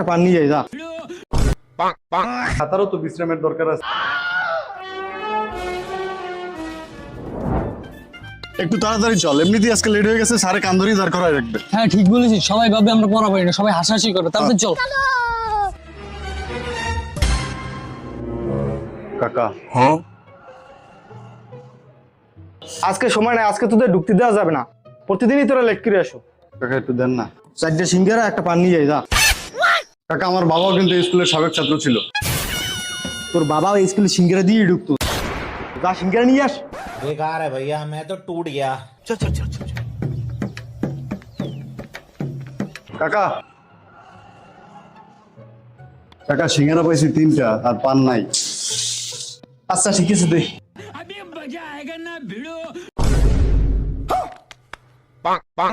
পান নিয়ে যাই যা। খাতারও তো বিশ্রামের দরকার আছে। একটু তাড়াতাড়ি চল, এমনিতেই আজকে লেট হয়ে গেছে, স্যারে কান্দরি দাঁড় করায় রাখবে। হ্যাঁ ঠিক বলেছিস, সবাই ভাবে আমরা পড়া পারি না, সবাই হাসাহাসি করে। তাড়াতাড়ি চল। কাকা হ্যাঁ আজকে সময় নাই, আজকে তোদের ঢুকতে দেওয়া যাবে না। প্রতিদিনই তোরা লেট করে আসো। কাকা একটু দেন না, 4টে সিঙ্গারা একটা পান নিয়ে যাই যা। কাকা আমার বাবাও কিন্তু এই স্কুলের সাবেক ছাত্র ছিল। তোর বাবা এই স্কুলে সিঙ্গারা দিয়ে ঢুকতো, যা সিঙ্গারা নিয়ে আস। बेकार है भैया, मैं तो टूट गया। কাকা কাকা সিঙ্গারা পাইছি 3টা আর পান নাই। আচ্ছা ঠিক আছে দে। পাক পাক